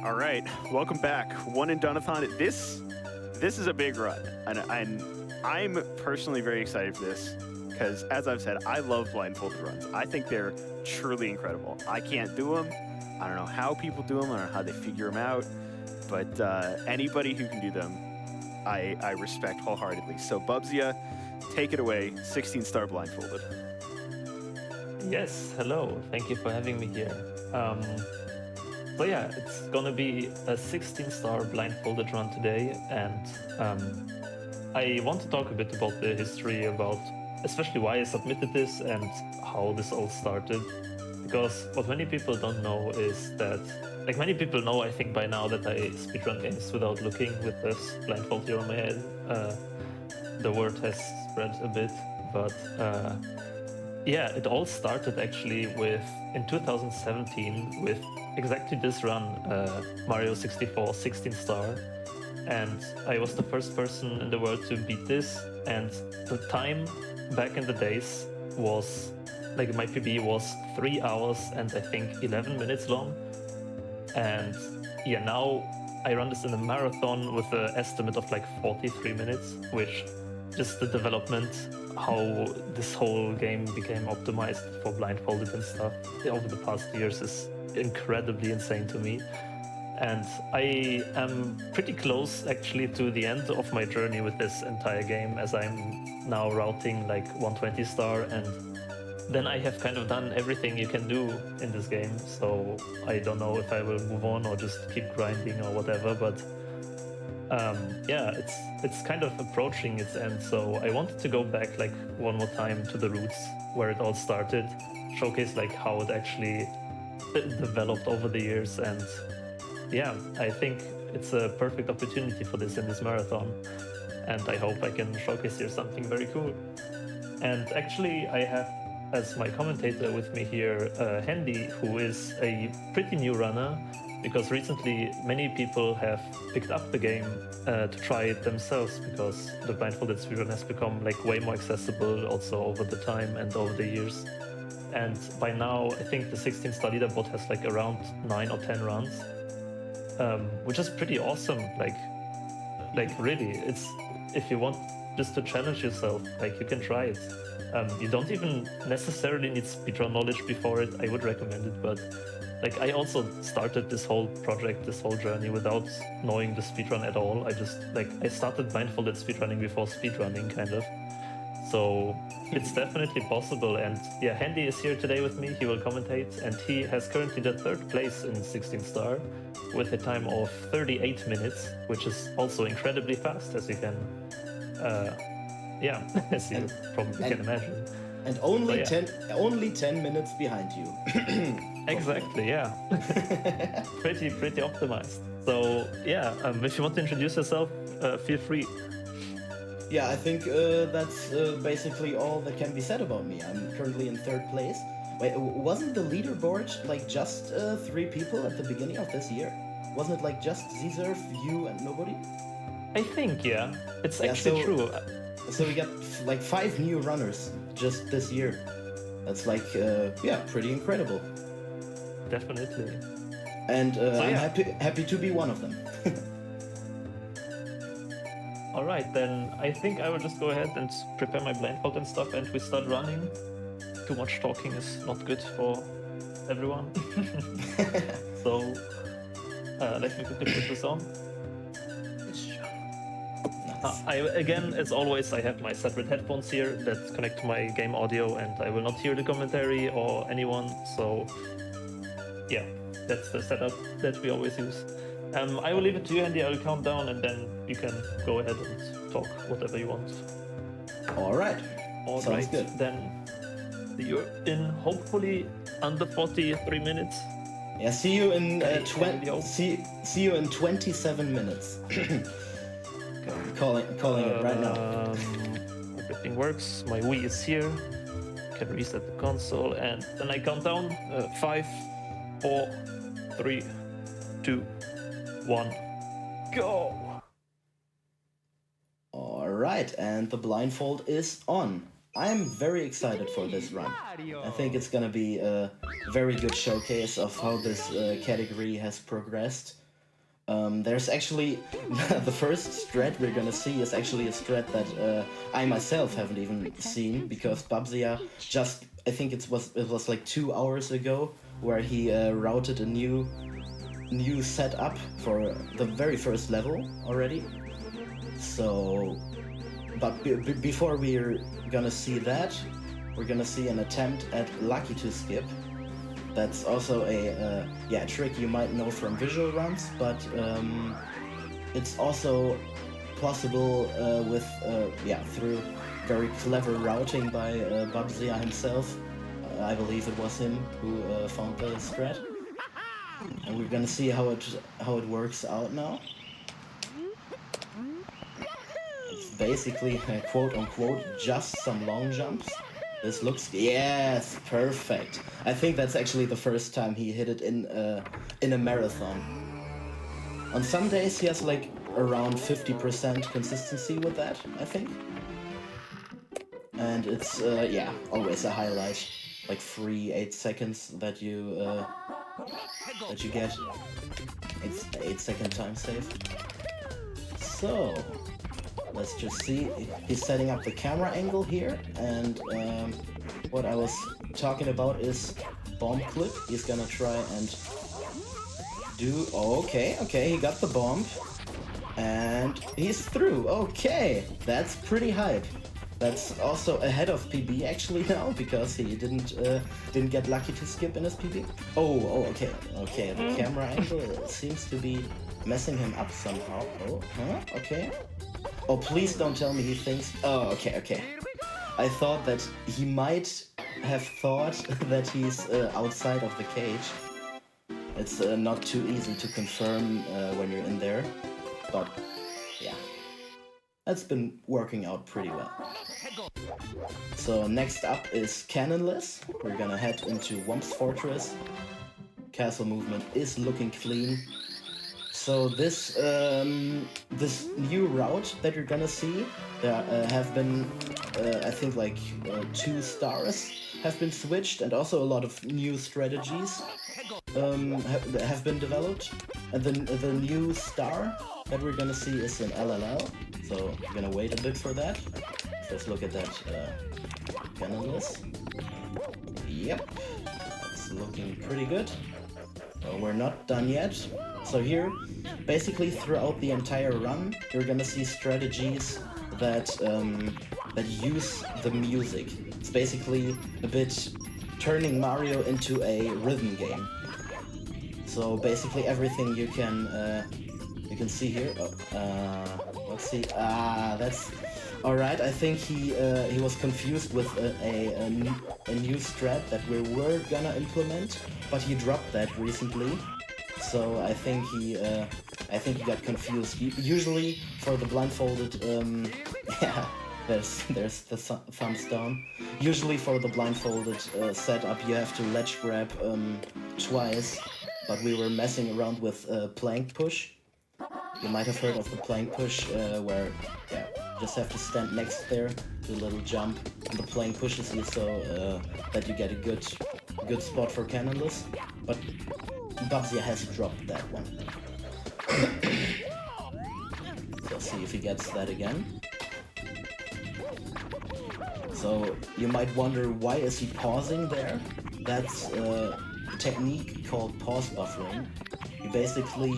All right, welcome back. One-and-Done-athon. This is a big run, and I'm personally very excited for this because, as I've said, I love blindfolded runs. I think they're truly incredible. I can't do them. I don't know how people do them. I don't know how they figure them out, but anybody who can do them, I respect wholeheartedly. So Bubzia, take it away. 16-star blindfolded. Yes, hello. Thank you for having me here. So yeah, it's gonna be a 16-star blindfolded run today, and I want to talk a bit about the history, about especially why I submitted this and how this all started. Because what many people don't know is that, like, many people know, I think by now, that I speedrun games without looking with this blindfold here on my head. The word has spread a bit, but yeah, it all started actually with, in 2017, with exactly this run, Mario 64 16-star, and I was the first person in the world to beat this, and the time back in the days was, like, my PB was 3 hours and I think 11 minutes long, and yeah, now I run this in a marathon with an estimate of like 43 minutes, which just the development, how this whole game became optimized for blindfolded and stuff over the past years is incredibly insane to me. And I am pretty close actually to the end of my journey with this entire game, as I'm now routing like 120 star, and then I have kind of done everything you can do in this game. So I don't know if I will move on or just keep grinding or whatever, but yeah, it's kind of approaching its end, so I wanted to go back like one more time to the roots where it all started, showcase like how it actually developed over the years, and yeah, I think it's a perfect opportunity for this in this marathon, and I hope I can showcase here something very cool. And actually I have as my commentator with me here Handy, who is a pretty new runner, because recently many people have picked up the game to try it themselves, because the blindfolded speedrun has become like way more accessible also over the time and over the years. And by now, I think the 16-star leaderboard has like around 9 or 10 runs, which is pretty awesome. Like really, it's, if you want just to challenge yourself, like, you can try it. You don't even necessarily need speedrun knowledge before it. I would recommend it, but like, I also started this whole project, this whole journey without knowing the speedrun at all. I started blindfolded speedrunning before speedrunning, kind of. So it's definitely possible. And yeah, Handy is here today with me. He will commentate, and he has currently the 3rd place in 16-star with a time of 38 minutes, which is also incredibly fast, as you can, yeah, as you probably can imagine. And only, so, yeah. only 10 minutes behind you. Exactly, yeah. pretty optimized. So yeah, if you want to introduce yourself, feel free. Yeah, I think that's basically all that can be said about me. I'm currently in 3rd place. Wait, wasn't the leaderboard like just 3 people at the beginning of this year? Wasn't it like just Zizerf, you, and nobody? I think, yeah. It's actually true. So we got like 5 new runners just this year. That's like, yeah, pretty incredible. Definitely. And I'm happy to be one of them. All right, then I think I will just go ahead and prepare my blindfold and stuff, and we start running. Too much talking is not good for everyone. So let me quickly put this on. Again, as always, I have my separate headphones here that connect to my game audio, and I will not hear the commentary or anyone, so yeah, that's the setup that we always use. I will leave it to you, Andy. I will count down, and then you can go ahead and talk whatever you want. All right. Sounds good. Then you're in hopefully under 43 minutes. Yeah, see you in see you in 27 minutes. Calling it right now. Everything works. My Wii is here. Can reset the console, and then I count down. 5, 4, 3, 2, 1, go! All right, and the blindfold is on. I'm very excited for this run. I think it's gonna be a very good showcase of how this category has progressed There's actually the first strat we're gonna see is actually a strat that I myself haven't even seen, because Bubzia just, I think it was like 2 hours ago, where he routed a new setup for the very first level already. So, but before we're gonna see that, we're gonna see an attempt at Lucky to Skip. That's also a trick you might know from visual runs, but it's also possible through very clever routing by Bubzia himself. I believe it was him who found the strat, and we're gonna see how it works out now. It's basically quote unquote just some long jumps. This looks, yes, perfect. I think that's actually the first time he hit it in a marathon. On some days he has like around 50% consistency with that, I think. And it's always a highlight, like 8 seconds that you get. It's 8-second time save. So let's just see. He's setting up the camera angle here, and what I was talking about is bomb clip. He's gonna try and do. Okay, he got the bomb, and he's through. Okay, that's pretty hype. That's also ahead of PB actually now, because he didn't get Lucky to Skip in his PB. Okay. The camera angle seems to be messing him up somehow. Okay. Oh, please don't tell me he thinks... Oh, okay. I thought that he might have thought that he's outside of the cage. It's not too easy to confirm when you're in there, but yeah. That's been working out pretty well. So next up is Cannonless. We're gonna head into Wump's Fortress. Castle movement is looking clean. So this new route that you're gonna see, there have been, I think like 2 stars have been switched, and also a lot of new strategies have been developed. And the new star that we're gonna see is an LLL, so we're gonna wait a bit for that. Let's look at that Cannonless. Yep, that's looking pretty good. We're not done yet. So here, basically throughout the entire run, you're gonna see strategies that use the music. It's basically a bit turning Mario into a rhythm game. So basically everything you can see here. Let's see. That's all right. I think he was confused with a new strat that we were gonna implement, but he dropped that recently. So I think he got confused. Usually for the blindfolded, there's the thumbs down. Usually for the blindfolded setup, you have to ledge grab twice, but we were messing around with plank push. You might have heard of the plank push, where you just have to stand next there, do a little jump, and the plank pushes you so that you get a good spot for Cannonless. But Bubzia has dropped that one. So see if he gets that again. So you might wonder, why is he pausing there? That's a technique called pause buffering. You basically,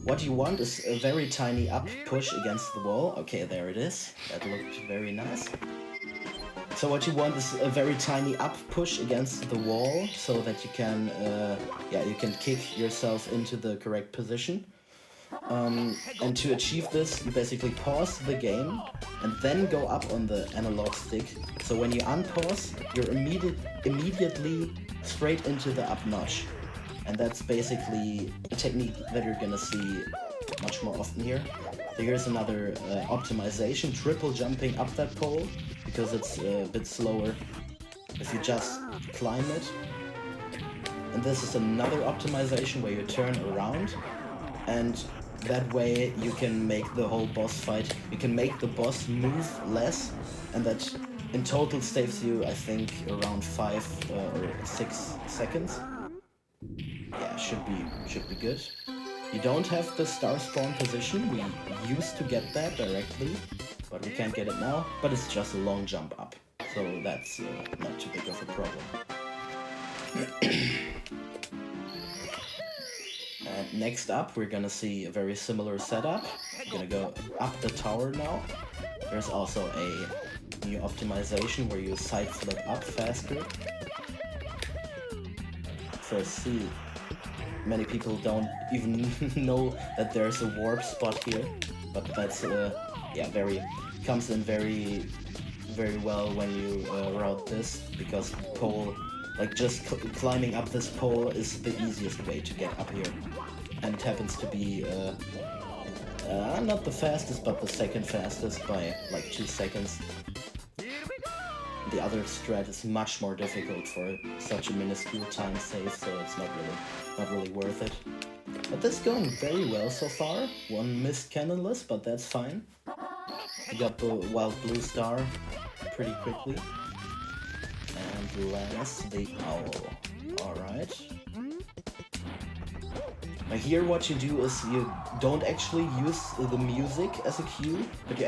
what you want is a very tiny up push against the wall. Okay, there it is. That looked very nice. So what you want is a very tiny up push against the wall, so that you can, you can kick yourself into the correct position. And to achieve this, you basically pause the game and then go up on the analog stick. So when you unpause, you're immediately straight into the up notch. And that's basically a technique that you're gonna see much more often here. So here's another optimization, triple jumping up that pole, because it's a bit slower if you just climb it. And this is another optimization where you turn around, and that way you can make the whole boss fight, you can make the boss move less, and that in total saves you, I think, around 5 or 6 seconds. Yeah, should be good. You don't have the star spawn position. We used to get that directly, but we can't get it now. But it's just a long jump up, so that's not too big of a problem. And next up, we're gonna see a very similar setup. We're gonna go up the tower now. There's also a new optimization where you side flip up faster. First, see, many people don't even know that there's a warp spot here, but that's yeah, comes in very well when you route this, because the pole, like just climbing up this pole is the easiest way to get up here, and it happens to be not the fastest, but the second fastest by like 2 seconds. The other strat is much more difficult for such a minuscule time save, so it's not really worth it. But this is going very well so far. One missed cannonless, but that's fine. We got the wild blue star pretty quickly. And last, the owl. Alright. Now here what you do is you don't actually use the music as a cue, but you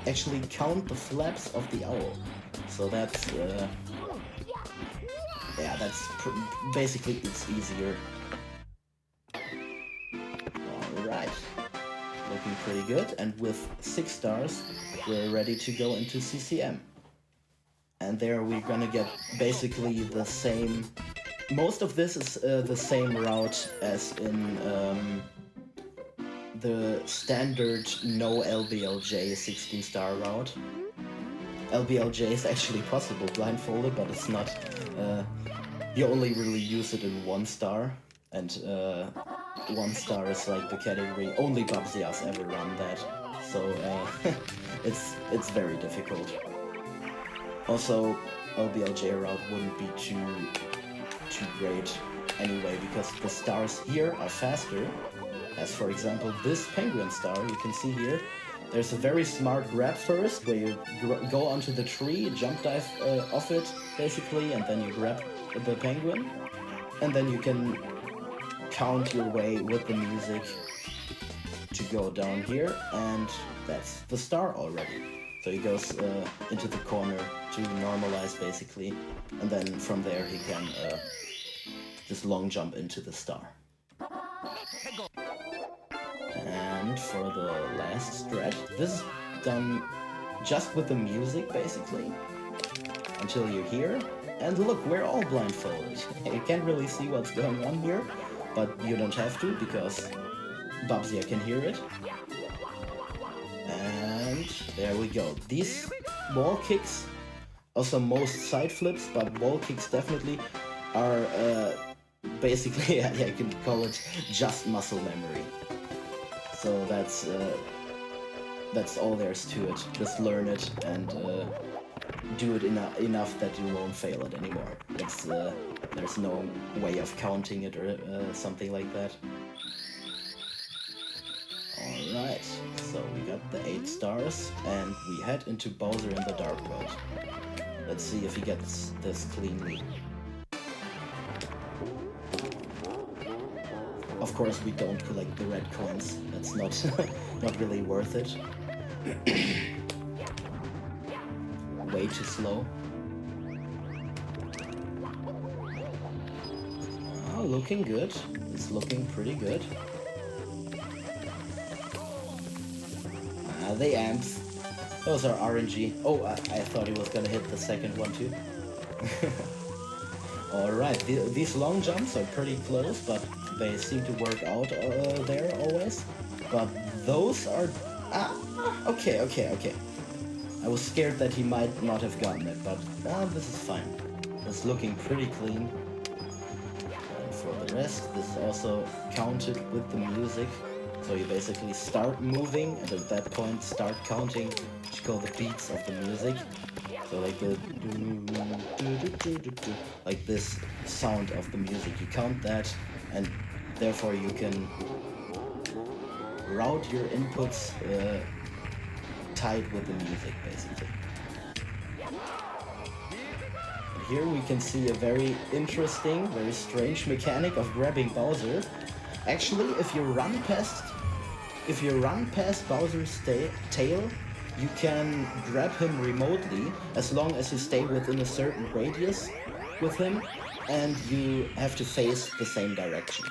actually count the flaps of the owl. So that's yeah, that's basically it's easier. Alright, looking pretty good, and with 6 stars we're ready to go into CCM. And there we're gonna get basically the same. Most of this is the same route as in the standard no LBLJ 16-star route. LBLJ is actually possible blindfolded, but it's not. You only really use it in 1 star, and 1 star is like the category. Only Bubzia's ever run that, so it's very difficult. Also, LBLJ route wouldn't be too great anyway, because the stars here are faster. As for example, this penguin star, you can see here, there's a very smart grab first, where you go onto the tree, jump dive off it, basically, and then you grab the penguin. And then you can count your way with the music to go down here, and that's the star already. So he goes into the corner to normalize, basically, and then from there he can just long jump into the star. And for the last strat, this is done just with the music, basically, until you're here. And look, we're all blindfolded. You can't really see what's going on here, but you don't have to, because Bubzia can hear it. And there we go. These wall kicks, also most side flips, but wall kicks definitely are basically, yeah, you can call it just muscle memory. So that's all there's to it. Just learn it and do it enough that you won't fail it anymore. There's no way of counting it or something like that. Alright, so we got the 8 stars, and we head into Bowser in the Dark World. Let's see if he gets this cleanly. Of course we don't collect the red coins, that's not really worth it. Way too slow. Oh, looking good. It's looking pretty good. The amps. Those are RNG. Oh, I thought he was gonna hit the second one too. Alright, these long jumps are pretty close, but they seem to work out there always. But those are... okay. I was scared that he might not have gotten it, but this is fine. It's looking pretty clean. And for the rest, this is also counted with the music. So you basically start moving, and at that point start counting what you call the beats of the music. So like the like this sound of the music, you count that, and therefore you can route your inputs tied with the music, basically. And here we can see a very interesting, very strange mechanic of grabbing Bowser. Actually, if you run past Bowser's tail, you can grab him remotely as long as you stay within a certain radius with him, and you have to face the same direction.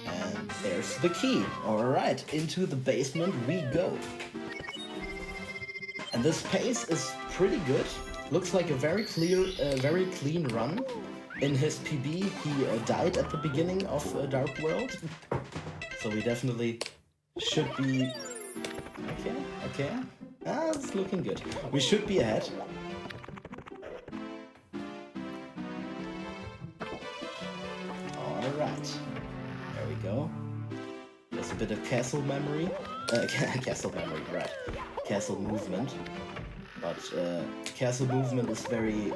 And there's the key. Alright, into the basement we go. And this pace is pretty good. Looks like a very clean run. In his PB, he died at the beginning of Dark World. So we definitely should be... Okay. It's looking good. We should be ahead. Alright. There we go. There's a bit of castle memory. Castle memory, right. Castle movement. But castle movement is very...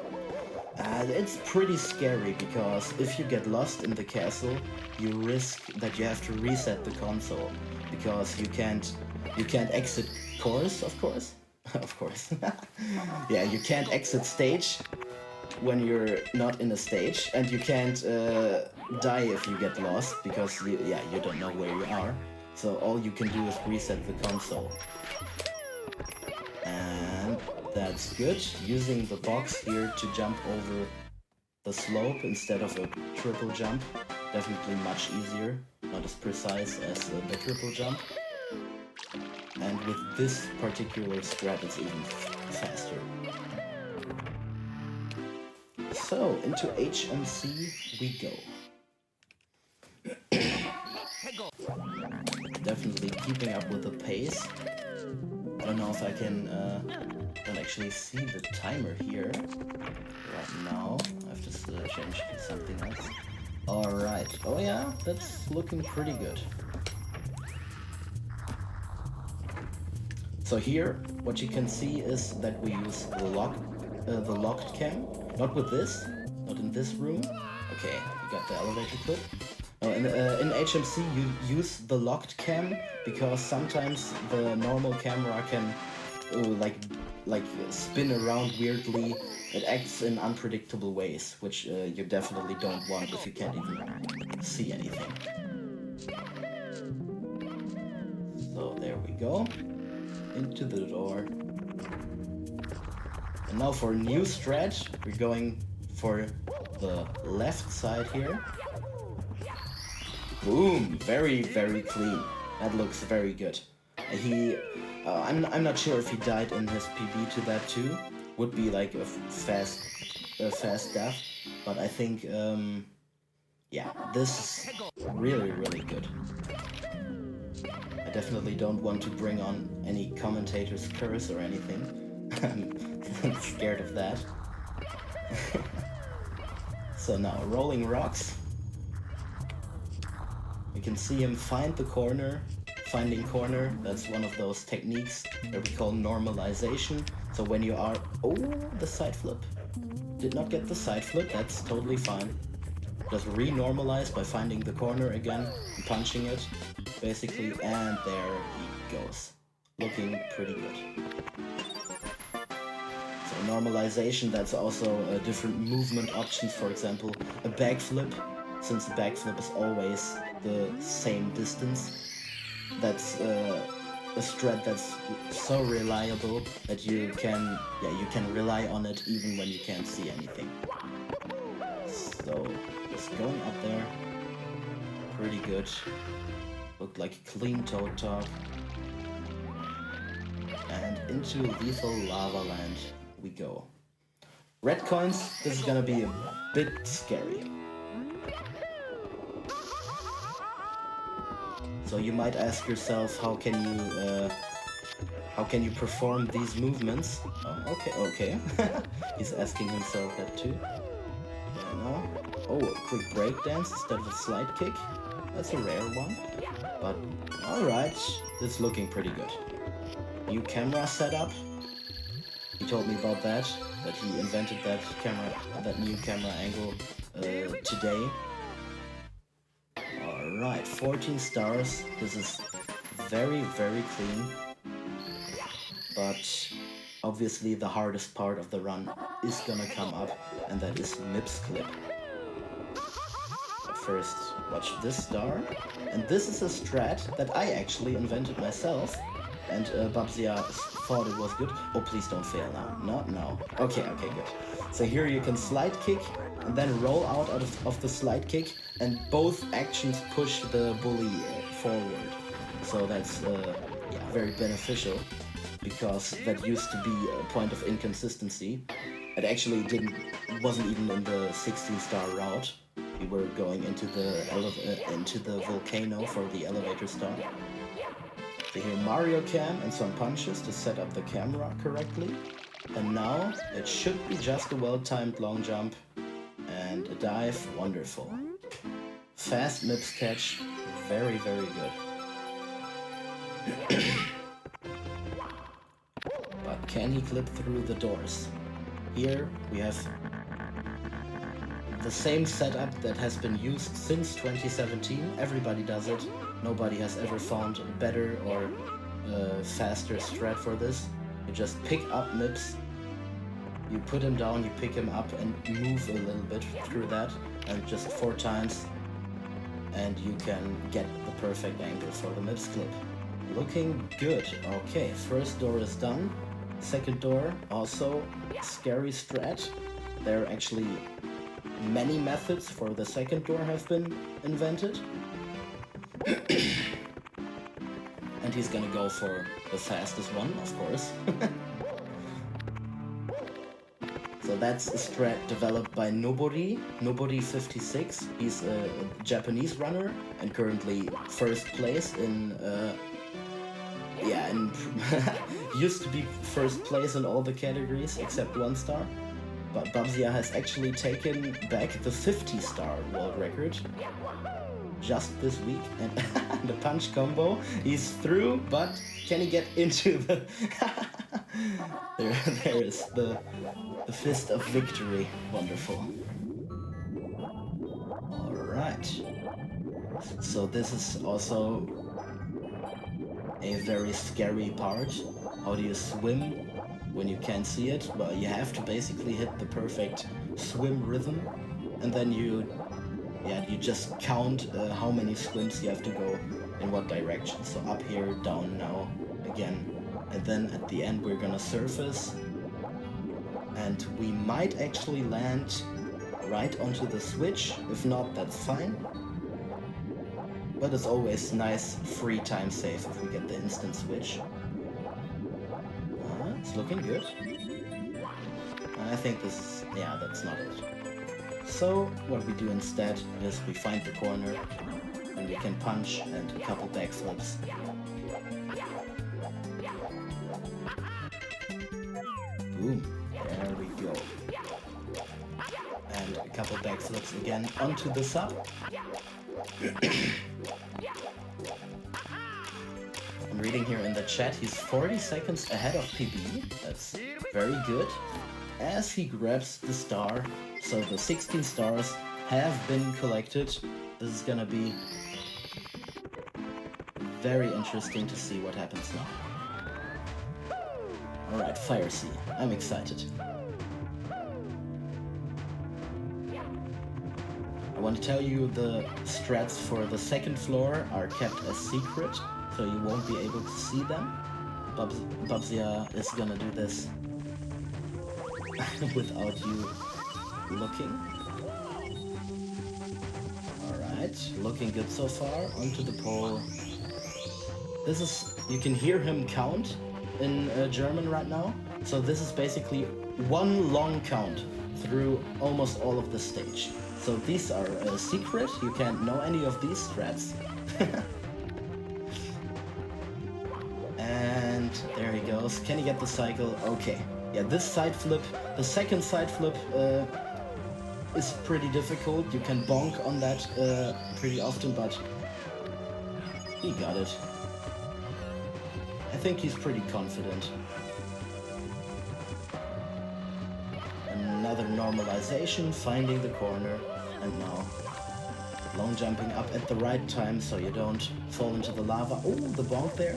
it's pretty scary, because if you get lost in the castle, you risk that you have to reset the console, because you can't exit course, of course. Of course. Yeah, you can't exit stage when you're not in a stage, and you can't die if you get lost, because you don't know where you are. So all you can do is reset the console. And that's good. Using the box here to jump over the slope instead of a triple jump. Definitely much easier. Not as precise as the triple jump. And with this particular strat, it's even faster. So, into HMC we go. Definitely keeping up with the pace. I don't know if I can... don't actually see the timer here right now. I have to change to something else. Alright. Oh yeah, that's looking pretty good. So here, what you can see is that we use the locked cam. Not with this, not in this room. Okay, you got the elevator clip. No, in HMC you use the locked cam because sometimes the normal camera can like spin around weirdly. It acts in unpredictable ways, which you definitely don't want if you can't even see anything. So there we go. Into the door. And now for a new stretch, we're going for the left side here. Boom! Very, very clean. That looks very good. I'm not sure if he died in his PB to that too. Would be like a fast death, but I think yeah, this is really, really good. I definitely don't want to bring on any commentator's curse or anything. I'm scared of that. So now, rolling rocks. We can see him find the corner. Finding corner, that's one of those techniques that we call normalization. So when you are... Oh, the side flip. Did not get the side flip, that's totally fine. Just re-normalize by finding the corner again and punching it, basically, and there he goes. Looking pretty good. So normalization, that's also different movement options, for example, a backflip. Since the backflip is always the same distance, that's a strat that's so reliable that you can rely on it even when you can't see anything. So just going up there, pretty good. Looked like a clean toad talk. And into lethal lava land we go. Red coins, this is gonna be a bit scary. So you might ask yourself, how can you perform these movements? Oh, okay. He's asking himself that too. Yeah, no. Oh, a quick breakdance instead of a slide kick. That's a rare one. But alright, it's looking pretty good. New camera setup. He told me about that he invented that new camera angle today. Alright, 14 stars. This is very, very clean. But obviously the hardest part of the run is gonna come up, and that is Mip's clip. But first watch this star. And this is a strat that I actually invented myself. And Bubzia thought it was good. Oh, please don't fail now. Not now. Okay, good. So here you can slide kick and then roll out of the slide kick, and both actions push the bully forward. So that's very beneficial, because that used to be a point of inconsistency. It actually wasn't even in the 16-star route. We were going into the volcano for the elevator star. So here Mario Cam and some punches to set up the camera correctly. And now it should be just a well-timed long jump and a dive. Wonderful. Fast MIPS catch. Very, very good. But can he clip through the doors? Here we have the same setup that has been used since 2017. Everybody does it. Nobody has ever found a better or faster strat for this. You just pick up MIPS, you put him down, you pick him up and move a little bit through that, and just 4 times, and you can get the perfect angle for the MIPS clip. Looking good. Okay, first door is done. Second door, also scary strat. There are actually many methods for the second door have been invented. And he's gonna go for the fastest one, of course. So that's a strat developed by Nobori56. He's a Japanese runner and currently first place in used to be first place in all the categories except 1 star. But Bubzia has actually taken back the 50-star world record just this week, and the punch combo, he's through, but can he get into the there is the fist of victory. Wonderful. Alright, so this is also a very scary part. How do you swim when you can't see it? Well, you have to basically hit the perfect swim rhythm, and then you just count how many swims you have to go in what direction. So up here, down now, again. And then at the end we're gonna surface. And we might actually land right onto the switch. If not, that's fine. But it's always nice free time save if we get the instant switch. It's looking good. I think this is... yeah, that's not it. So what we do instead is we find the corner and we can punch and a couple backflips. Boom, there we go. And a couple backflips again onto the sub. I'm reading here in the chat, he's 40 seconds ahead of PB. That's very good. As he grabs the star, so the 16 stars have been collected. This is gonna be very interesting to see what happens now. Alright, Fire Sea. I'm excited. I want to tell you the strats for the second floor are kept as secret, so you won't be able to see them. Bubzia is gonna do this without you looking. Alright, looking good so far. Onto the pole. This is, you can hear him count in German right now. So this is basically one long count through almost all of the stage. So these are secret, you can't know any of these strats. And there he goes. Can he get the cycle? Okay. Yeah, this side flip, the second side flip is pretty difficult. You can bonk on that pretty often, but he got it. I think he's pretty confident. Another normalization, finding the corner, and now long jumping up at the right time so you don't fall into the lava. Oh, the bonk there.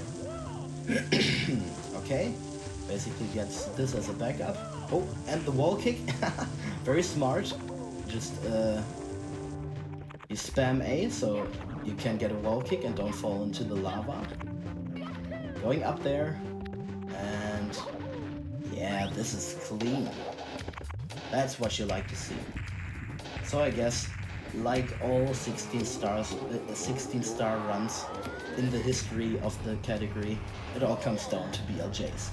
Okay, basically gets this as a backup. Oh, and the wall kick. Very smart. Just You spam A so you can get a wall kick and don't fall into the lava. Going up there, and yeah, this is clean. That's what you like to see. So I guess, like all 16 star runs in the history of the category, it all comes down to BLJs.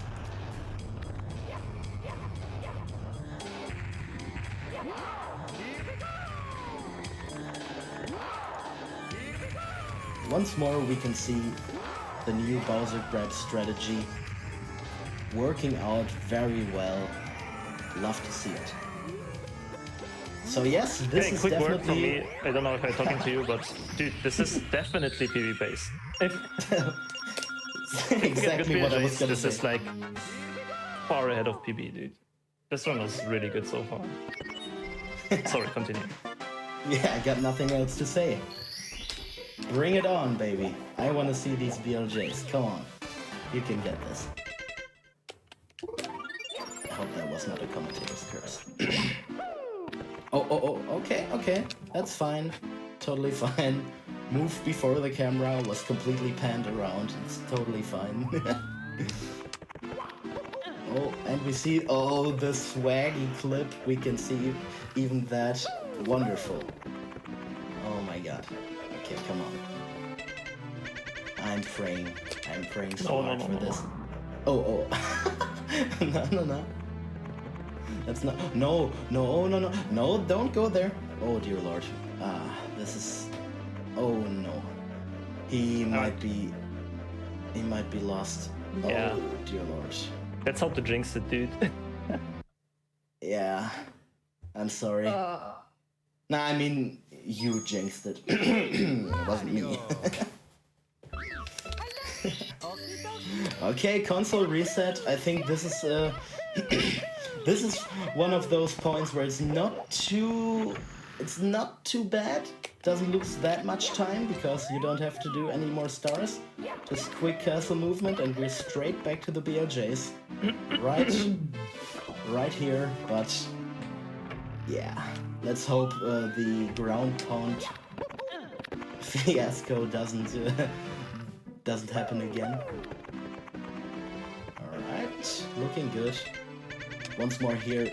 Once more we can see the new Bowser grab strategy working out very well. Love to see it. So yes, this Okay, is quick definitely... word from me. I don't know if I'm talking to you, but dude, this is definitely PB based. Exactly what I was gonna This say. is like far ahead of PB, dude. This one was really good so far. Sorry, continue. Yeah, I got nothing else to say. Bring it on, baby. I want to see these BLJs. Come on. You can get this. I hope that was not a commentator's curse. Oh, okay. That's fine. Totally fine. Move before the camera was completely panned around. It's totally fine. Oh, and we see, oh, the swaggy clip. We can see even that. Wonderful. Oh my god. Okay, come on. I'm praying so hard for this. Oh. No. That's not, no, don't go there. Oh dear lord. This is, oh no. He might be lost. Yeah. Oh dear lord. That's how to jinx it, dude. Yeah. I'm sorry. Nah, I mean, you jinxed it. It wasn't me. Okay, console reset. I think this is this is one of those points where it's not too bad. Doesn't lose that much time because you don't have to do any more stars. Just quick castle movement and we're straight back to the BLJs. Right here, but yeah. Let's hope the ground pound fiasco doesn't happen again. Alright, looking good. Once more here,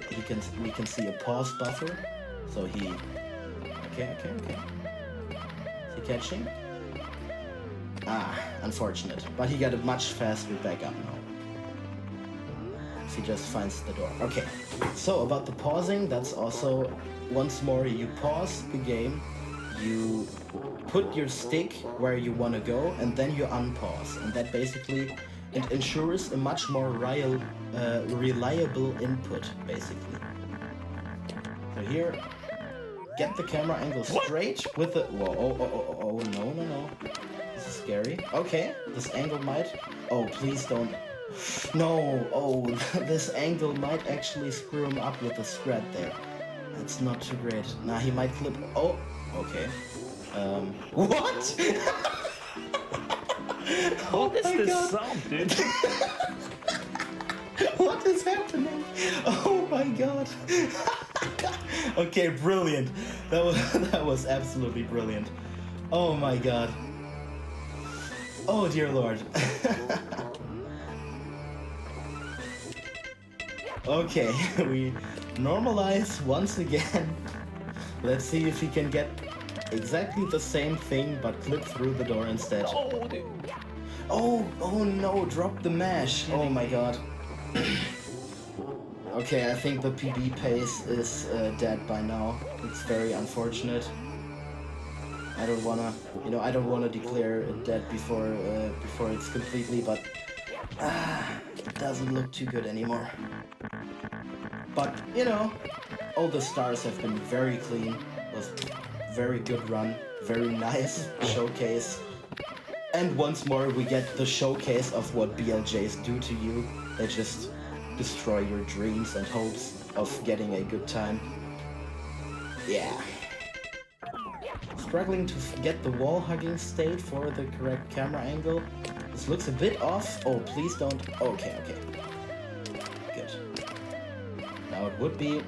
we can see a pause buffer. So he... Okay. Is he catching? Unfortunate. But he got a much faster back up now. If he just finds the door. Okay, so about the pausing, that's also... Once more, you pause the game, you put your stick where you want to go, and then you unpause. And that basically it ensures a much more reliable input, basically. So here, get the camera angle straight with the... Whoa, oh, no. This is scary. Okay, this angle might... Oh, please don't... No, oh, this angle might actually screw him up with the scrat there. That's not too great. Nah, he might clip... Oh, okay. What? What is this sound, dude? What is happening? Oh my god. Okay, brilliant. That was absolutely brilliant. Oh my god. Oh dear lord. Okay, we normalize once again. Let's see if he can get exactly the same thing but clip through the door instead. Oh, dude. Oh no, drop the mash. Oh my god. Okay, I think the PB pace is dead by now. It's very unfortunate. I don't wanna declare it dead before it's completely, but it doesn't look too good anymore. But all the stars have been very clean. It was very good run, very nice showcase. And once more we get the showcase of what BLJs do to you. They just destroy your dreams and hopes of getting a good time. Yeah. Struggling to get the wall hugging state for the correct camera angle. This looks a bit off. Oh, please don't. Okay. Good. Now it would be...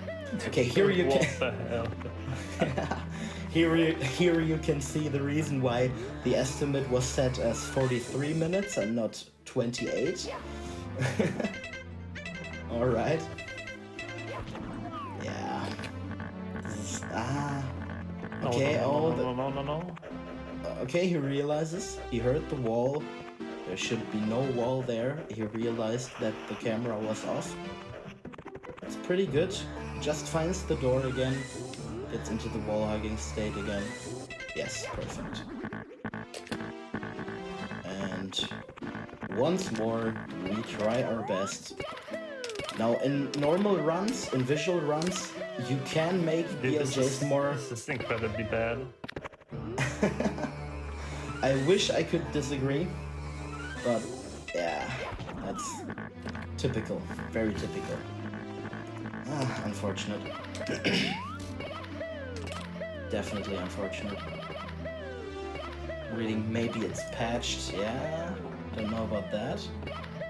Okay, here you can... What the hell? Here you can see the reason why the estimate was set as 43 minutes and not 28. All right. Yeah. Okay. No. Okay, he realizes he heard the wall. There should be no wall there. He realized that the camera was off. That's pretty good. Just finds the door again. Gets into the wall hugging state again. Yes, perfect. And once more, we try our best. Now, in normal runs, in visual runs, you can make BLJs more... This is incredibly bad. I wish I could disagree, but yeah, that's typical, very typical. Unfortunate. Definitely unfortunate. Reading maybe it's patched, yeah, don't know about that.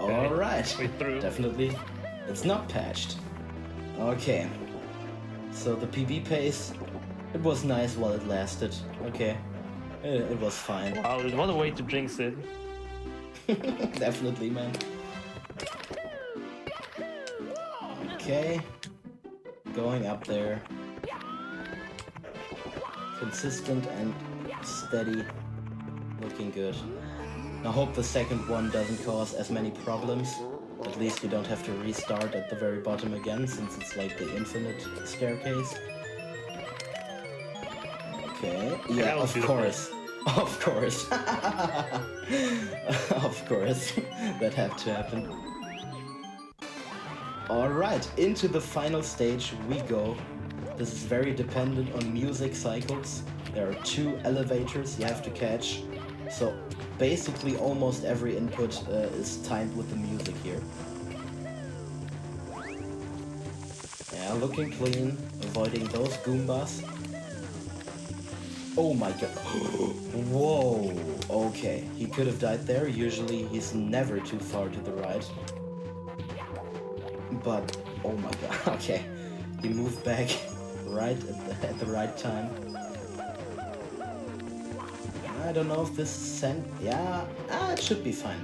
Alright, definitely it's not patched. Okay, so the PB pace, it was nice while it lasted, okay. It was fine. Wow, what a way to jinx it. Definitely, man. Okay. Going up there. Consistent and steady. Looking good. I hope the second one doesn't cause as many problems. At least you don't have to restart at the very bottom again, since it's like the infinite staircase. Okay, yeah, of course. Of course. Of course. That had to happen. Alright, into the final stage we go. This is very dependent on music cycles. There are 2 elevators you have to catch. So basically almost every input is timed with the music here. Yeah, looking clean, avoiding those Goombas. Oh my god. Whoa. Okay, he could have died there. Usually he's never too far to the right. But, oh my god. Okay, he moved back right at the right time. I don't know if this is yeah, it should be fine.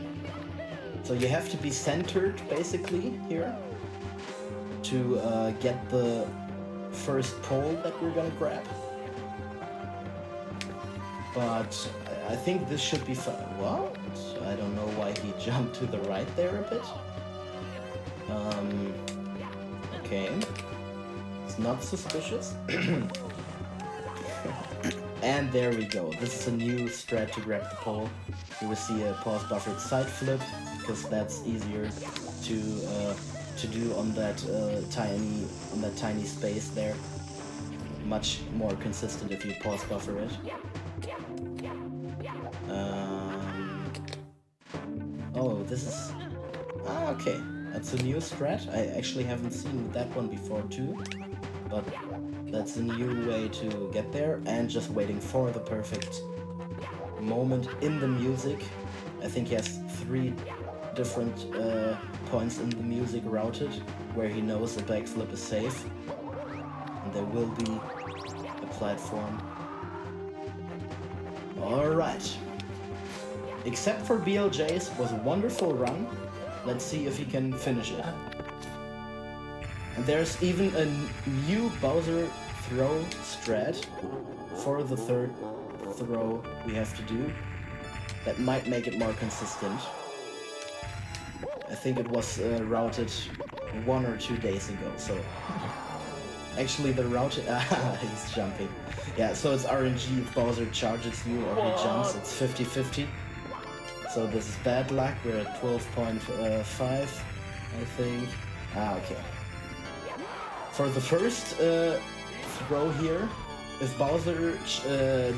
So you have to be centered basically here to get the first pole that we're gonna grab. But I think this should be fine. What? I don't know why he jumped to the right there a bit. Okay. It's not suspicious. And there we go. This is a new strat to grab the pole. You will see a pause buffered side flip, because that's easier to do on that tiny space there. Much more consistent if you pause buffer it. Oh, this is... okay. That's a new strat. I actually haven't seen that one before too. But that's a new way to get there, and just waiting for the perfect moment in the music. I think he has 3 different points in the music routed where he knows a backflip is safe. And there will be a platform. Alright. Except for BLJ's, was a wonderful run. Let's see if he can finish it. And there's even a new Bowser throw strat for the 3rd throw we have to do. That might make it more consistent. I think it was routed 1 or 2 days ago, so... Actually, the routed... he's jumping. Yeah, so it's RNG if Bowser charges you or he jumps, it's 50-50. So this is bad luck, we're at 12.5, I think. Okay. For the first throw here, if Bowser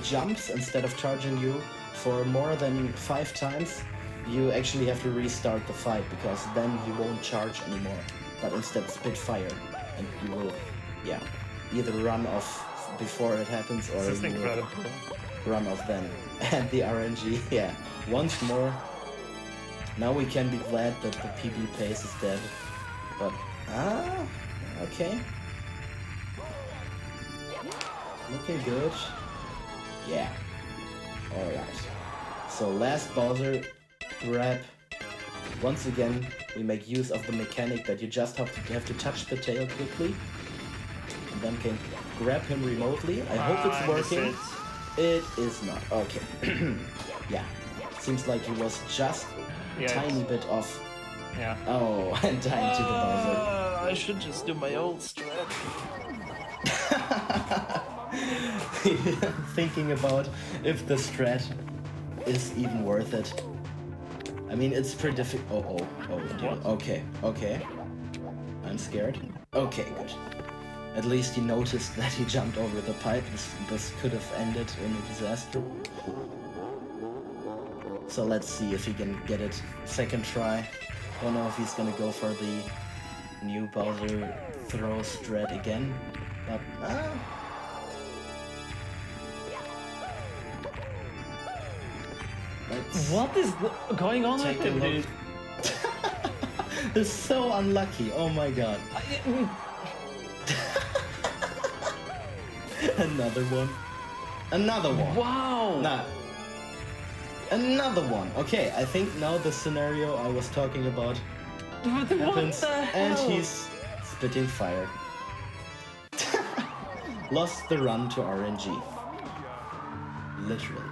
jumps instead of charging you for more than 5 times, you actually have to restart the fight, because then he won't charge anymore, but instead spit fire, and you will, yeah, either run off before it happens or you will run off then. And the RNG, yeah, once more. Now we can be glad that the PB pace is dead, but okay. Looking good. Yeah. Alright. So last Bowser grab. Once again, we make use of the mechanic that you just have to touch the tail quickly. And then can grab him remotely. I hope it's working. It is not. Okay. Yeah. Seems like he was just a tiny bit off. Yeah. Oh, and time to the Bowser. I should just do my old strat. Thinking about if the strat is even worth it. I mean, it's pretty difficult. Oh, dear. Okay. I'm scared. Okay, good. At least he noticed that he jumped over the pipe. This could have ended in a disaster. So let's see if he can get it second try. Don't know if he's gonna go for the new Bowser throw strat again. But, what is going on with him, dude? It's so unlucky. Oh my god. Another one. Another one. Wow. Nah. Another one. Okay, I think now the scenario I was talking about happens, and he's spitting fire. Lost the run to RNG. Literally.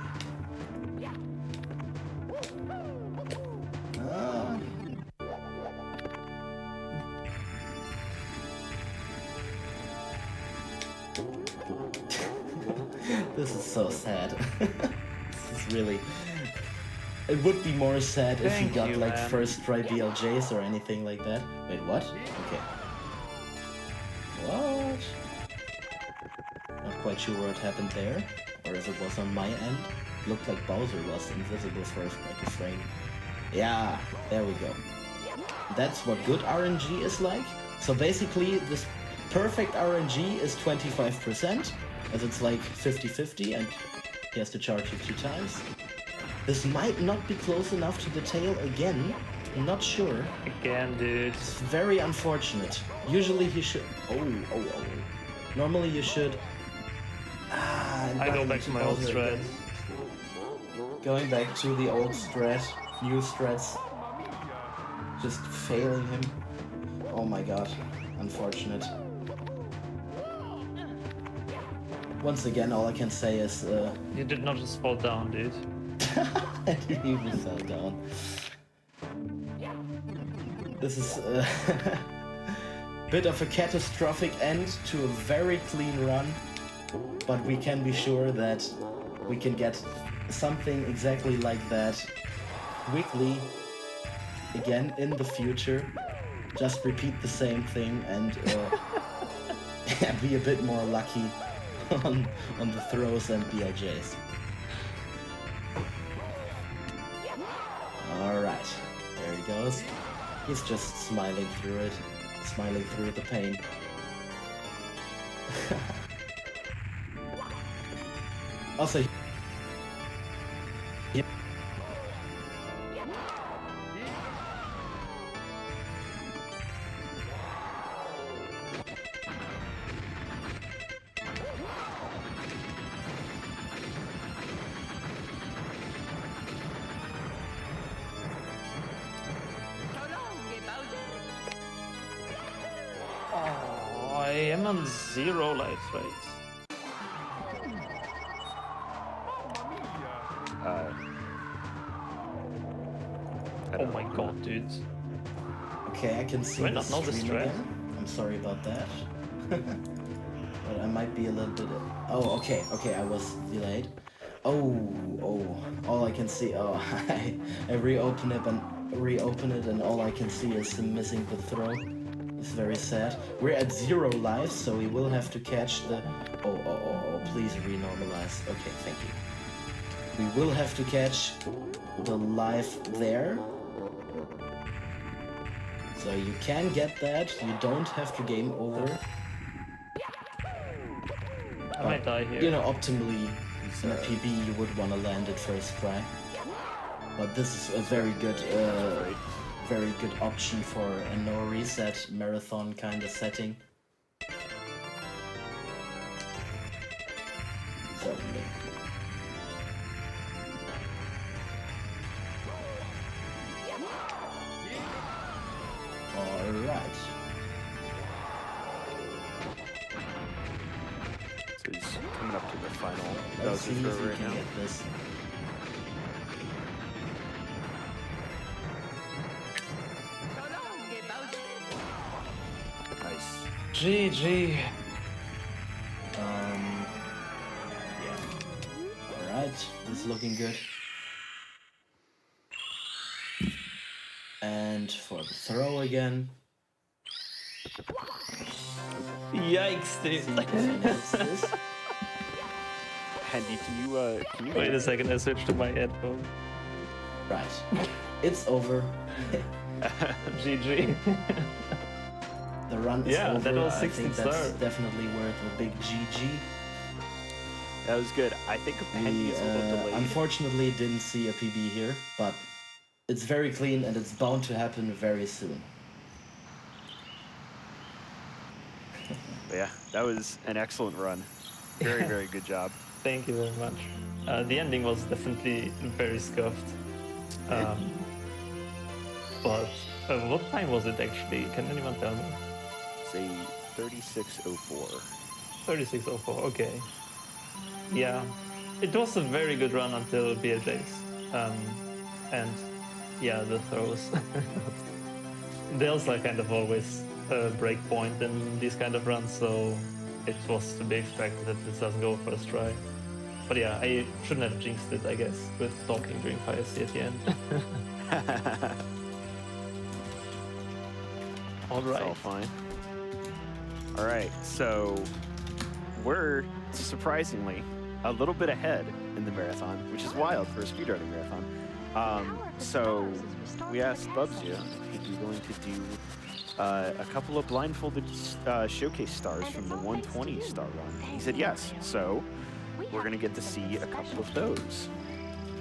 This is so sad. This is really... It would be more sad if he got like first try BLJs or anything like that. Wait, what? Okay. What? Not quite sure what happened there. Or if it was on my end. Looked like Bowser was invisible for like a frame. Yeah, there we go. That's what good RNG is like. So basically this perfect RNG is 25%, as it's like 50-50 and he has to charge it 2 times. This might not be close enough to the tail again. I'm not sure. Again, dude. It's very unfortunate. Usually he should... Oh. Normally you should... I go back to my old strat. Going back to the old strat. New strats. Just failing him. Oh my god. Unfortunate. Once again, all I can say is... You did not just fall down, dude. I didn't even fell down. This is a bit of a catastrophic end to a very clean run, but we can be sure that we can get something exactly like that quickly again in the future. Just repeat the same thing and be a bit more lucky on the throws and BLJs. Alright, there he goes. He's just smiling through it, smiling through the pain. Also, I am on 0 life rates. Oh my god, dude. okay, I can see Do I the not know the stream strat? again. I'm sorry about that. But I might be a little bit... Oh, okay, I was delayed. Oh, all I can see... Oh, I reopen it and all I can see is him missing the throw. It's very sad. We're at 0 lives, so we will have to catch the... Oh, please renormalize. Okay, thank you. We will have to catch the life there. So you can get that, you don't have to game over. I might die here. You know, optimally, in a PB you would want to land it first try. But this is a very good option for a no reset marathon kind of setting. Certainly. Let's see Bubzia if throw we right can now. get this. Nice. GG. Yeah. Alright, this is looking good. And for the throw again. Yikes, dude. See if he makes this. Handy, can you Wait a second, I switched to my headphone. Right. It's over. GG. The run is Yeah, over. that was I 16 think that's star. definitely worth a big GG. That was good. I think Handy We is a little delayed. unfortunately didn't see a PB here, but it's very clean and it's bound to happen very soon. But yeah, that was an excellent run. Very, very good job. Thank you very much. The ending was definitely very scuffed. But what time was it actually? Can anyone tell me? Say 36:04. 36:04, okay. Yeah, it was a very good run until BLJ's. And yeah, the throws. Those are kind of always a break point in these kind of runs, so it was to be expected that this doesn't go first try. But yeah, I shouldn't have jinxed it, I guess, with talking during Fire C at the end. All It's right. all fine. All right, so we're surprisingly a little bit ahead in the marathon, which is wild for a speedrunning marathon. So we asked Bubzia if he'd be willing to do a couple of blindfolded showcase stars from the 120 star run. He said yes, so we're gonna get to see a couple of those.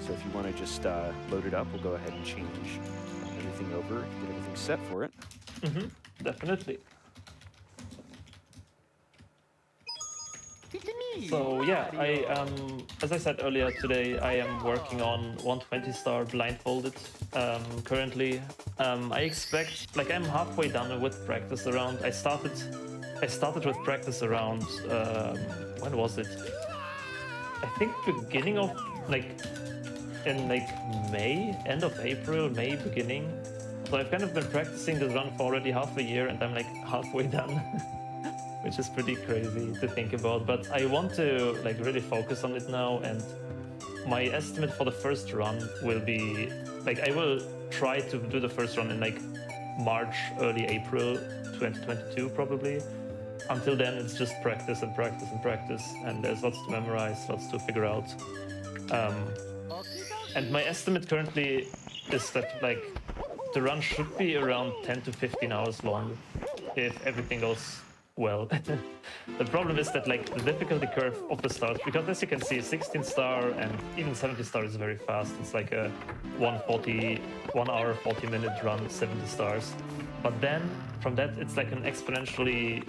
So if you want to just load it up, we'll go ahead and change everything over, get everything set for it. Mm-hmm. Definitely. So yeah, as I said earlier today, I am working on 120 star blindfolded currently. I expect, like, I'm halfway done with practice around. I started with practice around when was it? I think beginning of in May, end of April, May beginning. So I've kind of been practicing this run for already half a year, and I'm like halfway done. Which is pretty crazy to think about, but I want to really focus on it now, and my estimate for the first run will be I will try to do the first run in March, early April 2022 probably. Until then, it's just practice and practice and practice, and there's lots to memorize, lots to figure out. And my estimate currently is that the run should be around 10 to 15 hours long if everything goes well. The problem is that the difficulty curve of the stars, because as you can see, 16 star and even 70 star is very fast. It's like a 1 hour 40 minute run, 70 stars. But then from that, it's an exponential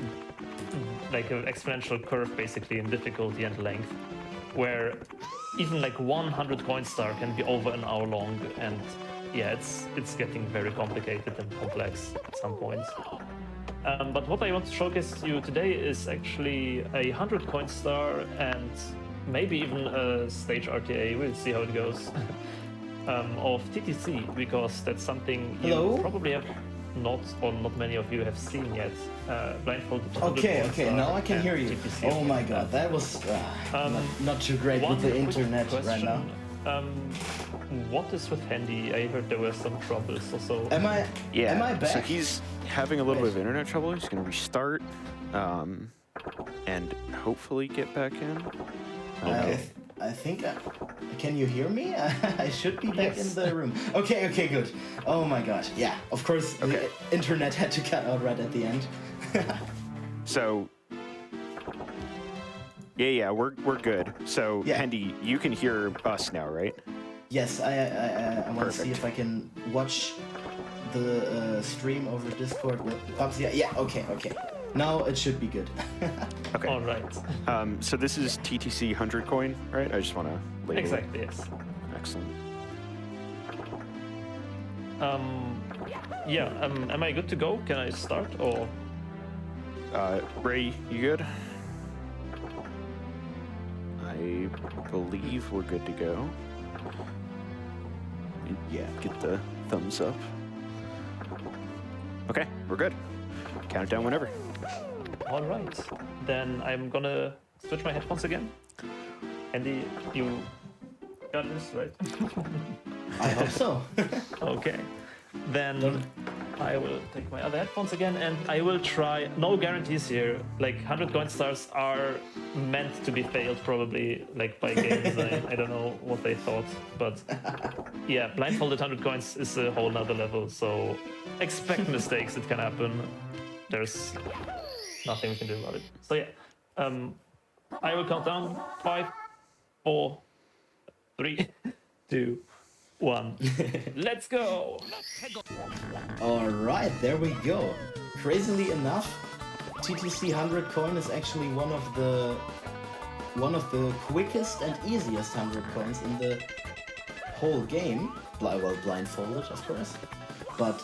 curve basically in difficulty and length, where even 100 coin star can be over an hour long, and yeah, it's getting very complicated and complex at some points. But what I want to showcase to you today is actually a 100 coin star and maybe even a stage RTA. We'll see how it goes. Of TTC, because that's something you probably have not many of you have seen yet. Blindfolded. Okay, now I can hear you. TTC. Oh my god, that was not too great with the internet right now. What is with Handy? I heard there were some troubles also. Am I back? So he's having a little bit of internet trouble. He's going to restart and hopefully get back in. I think can you hear me? I should be back in the room. Okay, good. Oh my god. Yeah, of course the internet had to cut out right at the end. So yeah, we're good. So Handy, you can hear us now, right? Yes, I want to see Perfect. if I can watch the stream over Discord with Bubzia. Yeah, okay. Now it should be good. Okay. All right. So this is TTC 100 coin, right? I just want to label Exactly. it. Yes. Excellent. Yeah. Am I good to go? Can I start or? Ray, you good? believe we're good to go. Yeah. Get the thumbs up. Okay, we're good. Count it down whenever. All right, then I'm gonna switch my headphones again. Andy, you got this, right? I hope so. Okay, then Don't- I will take my other headphones again and I will try. No guarantees here. Like 100 coin stars are meant to be failed, probably, like by game design. I don't know what they thought, but yeah, blindfolded 100 coins is a whole nother level. So expect mistakes. It can happen. There's nothing we can do about it. So yeah, I will count down 5, 4, 3, 2, 1. Let's go! All right, there we go. Crazily enough, TTC 100 coin is actually one of the quickest and easiest 100 coins in the whole game. Well, blindfolded, of course. But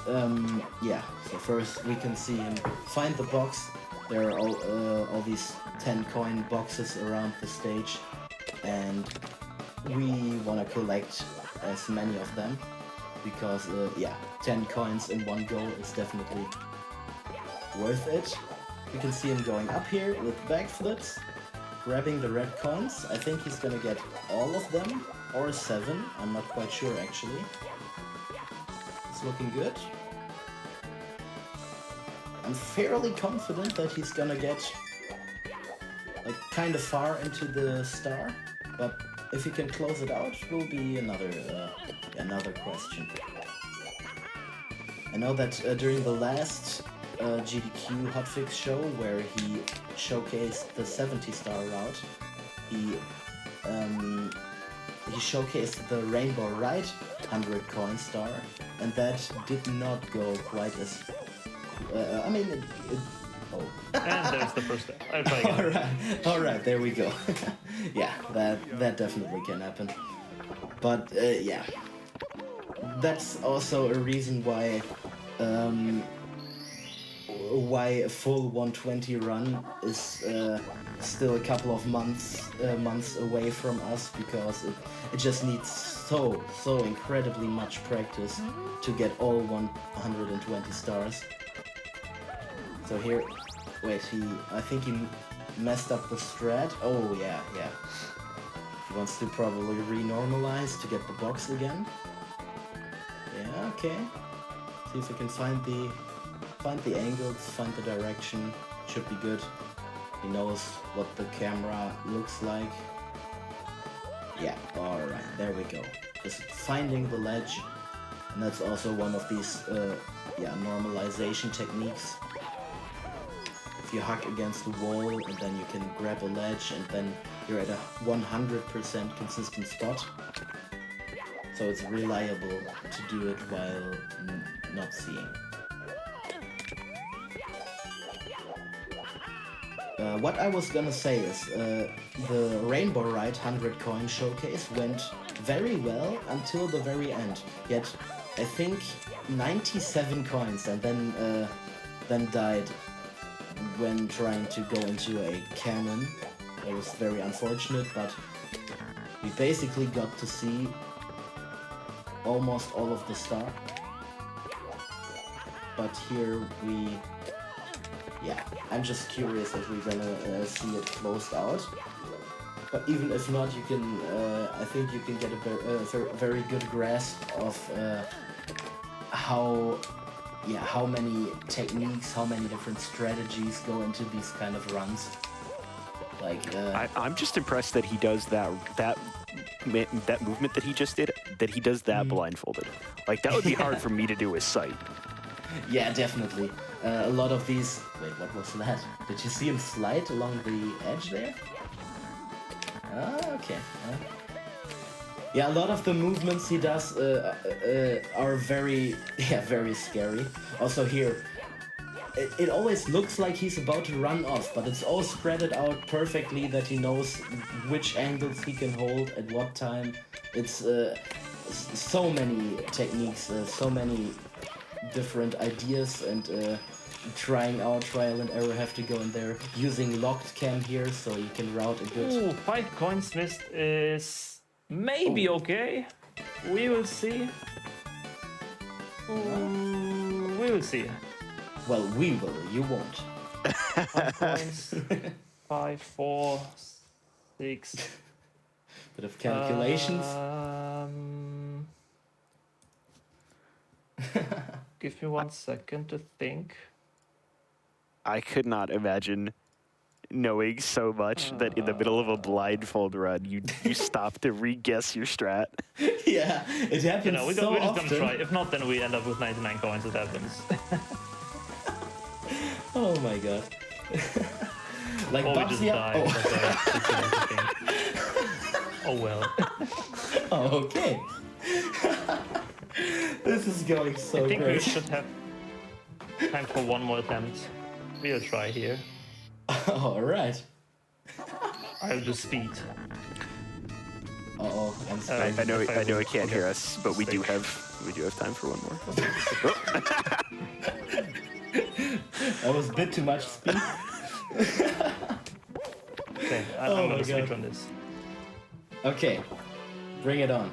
yeah. So first we can see him find the box. There are all these 10 coin boxes around the stage, and we want to collect as many of them. Because, yeah, 10 coins in one go is definitely worth it. You can see him going up here with backflips, grabbing the red coins. I think he's gonna get all of them, or 7. I'm not quite sure, actually. It's looking good. I'm fairly confident that he's gonna get, like, kind of far into the star, but if he can close it out, will be another question. I know that during the last GDQ Hotfix show, where he showcased the 70-star route, he showcased the Rainbow Ride 100 coin star, and that did not go quite as. I mean, oh. And there's the first step. I'll try again. All right, there we go. Yeah, that definitely can happen. But yeah, that's also a reason why a full 120 run is still a couple of months away from us, because it just needs so incredibly much practice to get all 120 stars. So here, wait, I think he messed up the strat. Oh yeah. He wants to probably renormalize to get the box again. Yeah, okay. See if we can find the angles, find the direction. Should be good. He knows what the camera looks like. Yeah, alright, there we go. Just finding the ledge. And that's also one of these normalization techniques. You hug against the wall, and then you can grab a ledge, and then you're at a 100% consistent spot. So it's reliable to do it while not seeing. What I was gonna say is the Rainbow Ride 100 coin showcase went very well until the very end. Yet I think 97 coins, and then died when trying to go into a cannon. It was very unfortunate, but we basically got to see almost all of the star. But here I'm just curious if we're gonna see it closed out. But even if not, you can, I think you can get a very good grasp of how many techniques, how many different strategies go into these kind of runs. Like, I'm just impressed that he does that movement that he just did. That he does that blindfolded. Like, that would be hard for me to do with sight. Yeah, definitely. A lot of these. Wait, what was that? Did you see him slide along the edge there? Ah, okay. Yeah, a lot of the movements he does are very scary. Also here, it always looks like he's about to run off, but it's all spread out perfectly that he knows which angles he can hold at what time. It's so many techniques, so many different ideas, and trying out trial and error, have to go in there using locked cam here, so you can route a good. Ooh, 5 coins missed is maybe okay. We will see. We will see. Well, we will. You won't. 5 coins. 5, 4, 6. Bit of calculations. Give me 1 second to think. I could not imagine knowing so much that in the middle of a blindfold run, you stop to re-guess your strat. Yeah, it happens You know, we're so just often. gonna try. If not, then we end up with 99 coins. It happens. Oh my god. Like Or we just Bubzia. die. Oh. That's the thing. Oh well. Oh, okay. This is going so I think we great. should have time for one more attempt. We'll try here. All right. I'll do speed. Uh-oh, I'm Uh, sorry. I know If I it will can't hear forget us, but we do switch. have time for one more. That was a bit too much speed. Okay, Oh I'm my gonna switch God. on this. Okay, bring it on.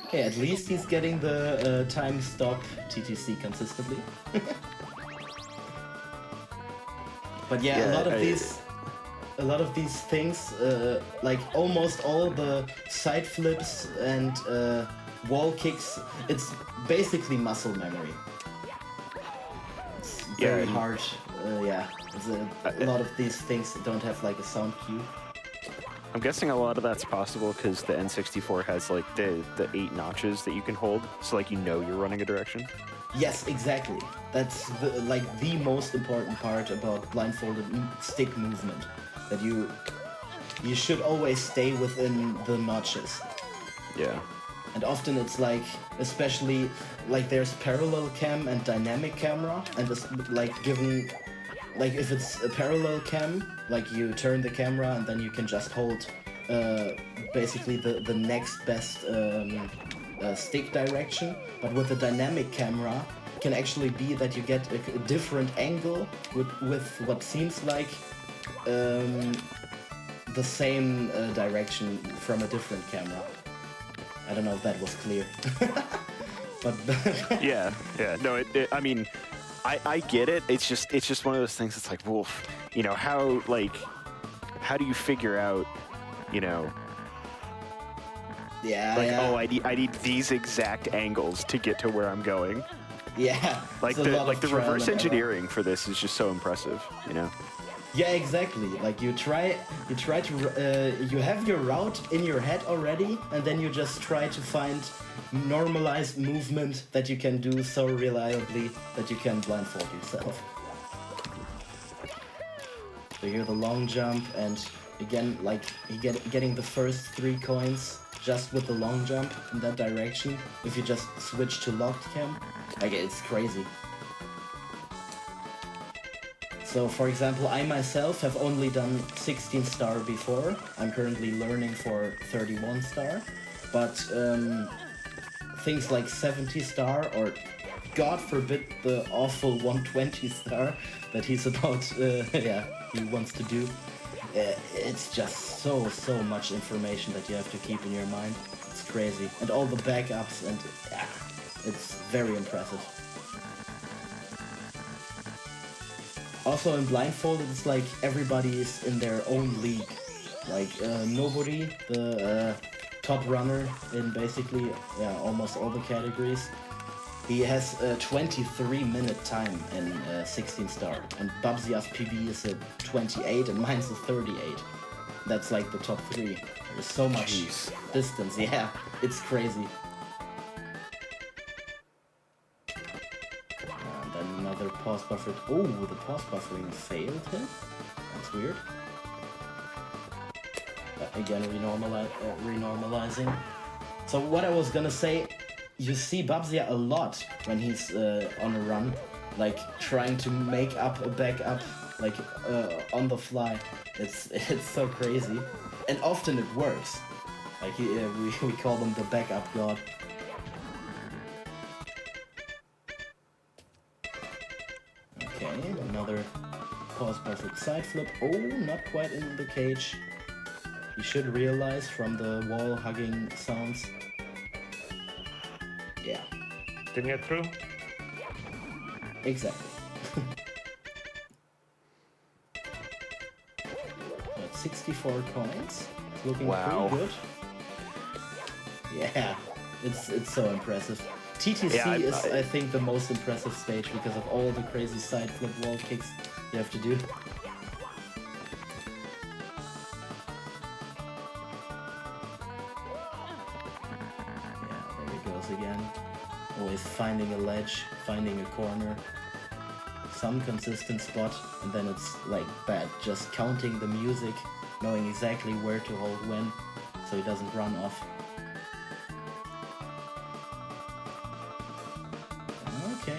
Okay, at least he's getting the time stop TTC consistently. But yeah, Yeah, a lot of these things, like almost all the side flips and wall kicks, it's basically muscle memory. It's very and- hard. Yeah, it's a lot of these things don't have like a sound cue. I'm guessing a lot of that's possible because the N64 has like the 8 notches that you can hold, so like you know you're running a direction. Yes, exactly. That's the most important part about blindfolded stick movement. That you should always stay within the notches. Yeah. And often it's like, especially like there's parallel cam and dynamic camera, and it's like given, like if it's a parallel cam, like you turn the camera and then you can just hold basically the next best stick direction. But with a dynamic camera, it can actually be that you get a different angle with what seems like the same direction from a different camera. I don't know if that was clear. But Yeah. No, I mean, I get it. It's just one of those things that's like, wolf, you know, how do you figure out, you know, yeah, like, yeah. oh, I need these exact angles to get to where I'm going. Yeah, Like it's a lot of the trial and reverse error. engineering for this is just so impressive, you know. Yeah, exactly. Like you try to, you have your route in your head already, and then you just try to find normalized movement that you can do so reliably that you can blindfold yourself. So here the long jump, and again, like getting the first 3 coins just with the long jump in that direction. If you just switch to locked cam, like it's crazy. So, for example, I myself have only done 16 star before. I'm currently learning for 31 star. But things like 70 star or, God forbid, the awful 120 star that he's about, he wants to do. It's just so much information that you have to keep in your mind. It's crazy. And all the backups, and it's very impressive. Also in Blindfolded, it's like everybody is in their own league. Like nobody, the top runner in basically almost all the categories, he has a 23-minute time in 16 star. And Bubzia's PB is a 28 and mine's a 38. That's like the top 3. There's so much Jeez. distance, yeah, it's crazy. And then another pause buffer. Oh, the pause buffering failed him? That's weird. Again, renormalizing. So what I was gonna say, you see Bubzia a lot when he's on a run, like trying to make up a backup, like on the fly. It's so crazy, and often it works. Like we call him the backup god. flip, side flip. Oh, not quite in the cage. You should realize from the wall hugging sounds. Yeah. Didn't get through. Exactly. That's 64 coins. It's looking Wow. pretty good. Yeah, it's so impressive. TTC Yeah, is, I think, the most impressive stage because of all the crazy side flip wall kicks you have to do. Yeah, there he goes again. Always finding a ledge, finding a corner, some consistent spot, and then it's like bad. Just counting the music, knowing exactly where to hold when, so he doesn't run off. Okay.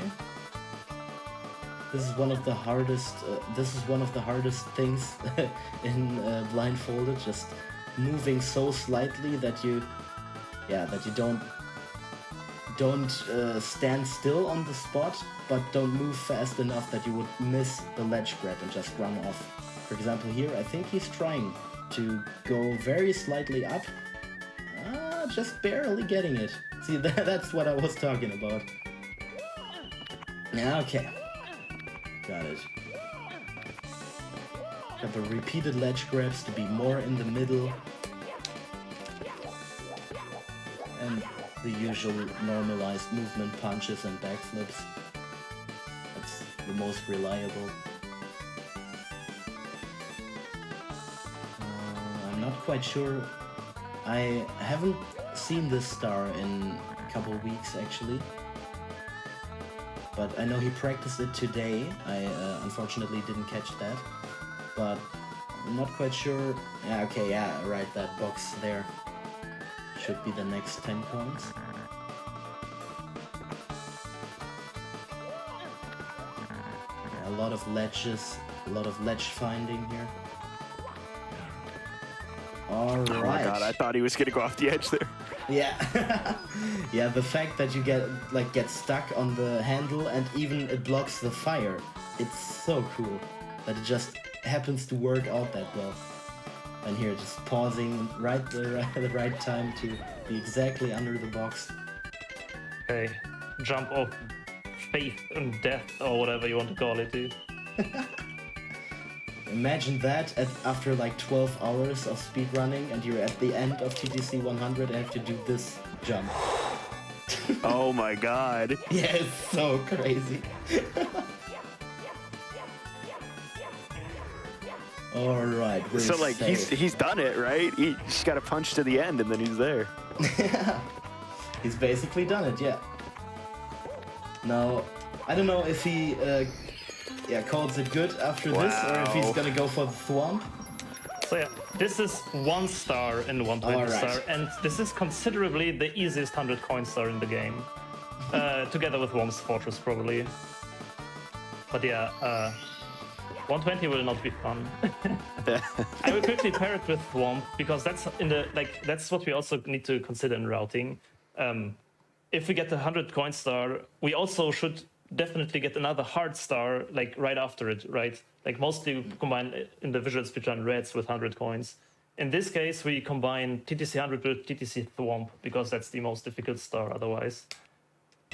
This is one of the hardest. Things in Blindfolded. Just moving so slightly that you don't stand still on the spot, but don't move fast enough that you would miss the ledge grab and just run off. For example, here I think he's trying to go very slightly up, just barely getting it. See, that's what I was talking about. Okay. Got it. Got the repeated ledge grabs to be more in the middle. And the usual normalized movement punches and backflips. That's the most reliable. I'm not quite sure. I haven't seen this star in a couple of weeks actually. But I know he practiced it today. I unfortunately didn't catch that. But I'm not quite sure. Yeah, okay, yeah, right, that box there should be the next 10 coins. Yeah, a lot of ledges, a lot of ledge finding here. Alright. Oh my god, I thought he was gonna go off the edge there. Yeah. Yeah, the fact that you get stuck on the handle and even it blocks the fire. It's so cool that it just happens to work out that well. And here, just pausing at the right time to be exactly under the box. Okay, jump of faith and death, or whatever you want to call it, dude. Imagine that after like 12 hours of speedrunning and you're at the end of TTC 100 and have to do this jump. Oh my god. Yeah, it's so crazy. Alright, we're So like safe. he's done it, right? He just got a punch to the end and then he's there. He's basically done it, yeah. Now, I don't know if he calls it good after this or if he's Wow. gonna go for the thwomp. So yeah, this is 1 star and 120 Alright. star, and this is considerably the easiest 100 coin star in the game. Together with Worm's Fortress, probably. But yeah, 120 will not be fun. I will quickly pair it with Thwomp because that's what we also need to consider in routing. If we get the 100 coin star, we also should definitely get another hard star like right after it, right? Like mostly combine individuals which are reds with 100 coins. In this case, we combine TTC 100 with TTC Thwomp because that's the most difficult star otherwise.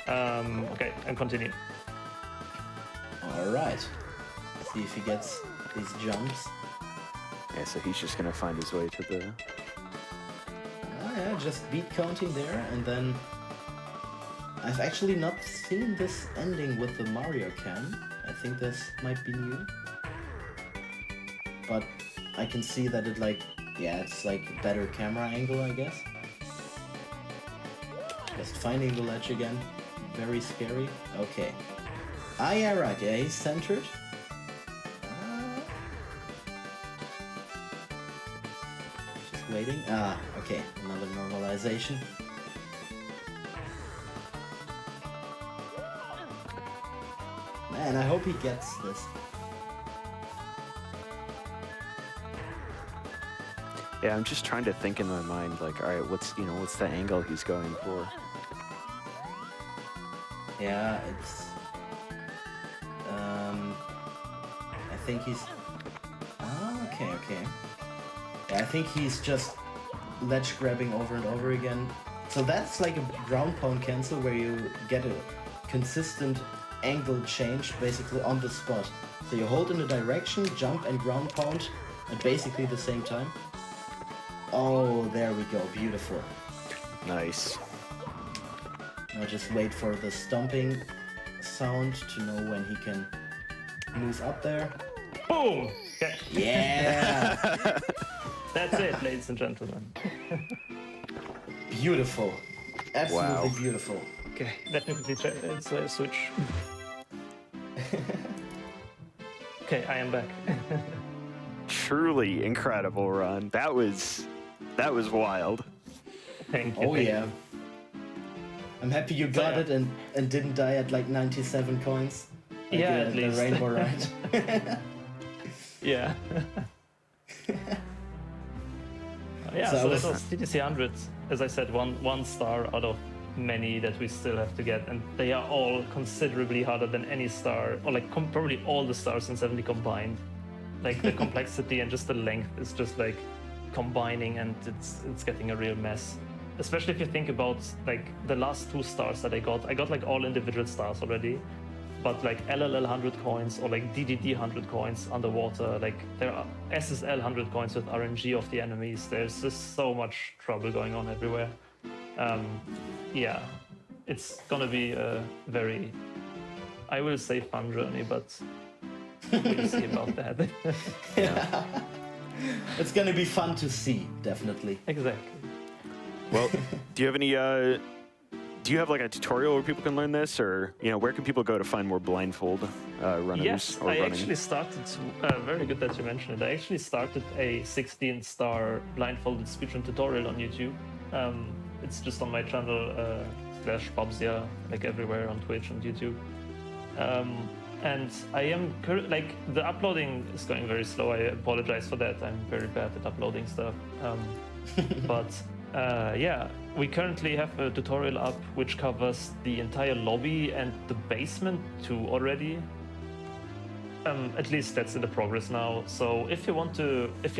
Okay, and continue. Alright. See if he gets these jumps. Yeah, so he's just gonna find his way to the... Oh yeah, just beat counting there, and then... I've actually not seen this ending with the Mario cam. I think this might be new. But I can see that it it's like better camera angle, I guess. Just finding the ledge again. Very scary. Okay. Ah, yeah, right. Yeah, he's centered. Just waiting. Ah, okay. Another normalization. Man, I hope he gets this. Yeah, I'm just trying to think in my mind, like, all right, what's the angle he's going for? Yeah, it's... I think he's Okay. Yeah, I think he's just ledge grabbing over and over again. So that's like a ground pound cancel where you get a consistent angle change basically on the spot. So you hold in a direction, jump and ground pound at basically the same time. Oh, there we go. Beautiful. Nice. Now just wait for the stomping sound to know when he can move up there. Boom! Okay. Yeah! That's it, ladies and gentlemen. Beautiful. Absolutely Wow. beautiful. Okay, let me quickly check. Let's switch. Okay, I am back. Truly incredible run. That was wild. Thank you. Oh thank yeah. you. I'm happy you got Yeah. it and didn't die at like 97 coins. Like, Yeah, at the least. rainbow ride. Yeah. Yeah, So I so was- that was TTC 100. As I said, one star out of many that we still have to get, and they are all considerably harder than any star, or like probably all the stars in 70 combined. Like the complexity and just the length is just like combining, and it's getting a real mess. Especially if you think about like the last 2 stars that I got like all individual stars already. But like LLL 100 coins or like DDD 100 coins underwater, like there are SSL 100 coins with RNG of the enemies. There's just so much trouble going on everywhere. Yeah, it's gonna be a very, I will say, fun journey, but we'll see about that. Yeah. It's gonna be fun to see, definitely. Exactly. Well, do you have any? Do you have like a tutorial where people can learn this, or where can people go to find more blindfold runners? Yes, or I running? actually started. Very good that you mentioned it. I actually started a 16-star blindfolded speedrun tutorial on YouTube. It's just on my channel /Bubzia, like everywhere on Twitch and YouTube. And I am like the uploading is going very slow. I apologize for that. I'm very bad at uploading stuff. But yeah, we currently have a tutorial up which covers the entire lobby and the basement too already. At least that's in the progress now. So if you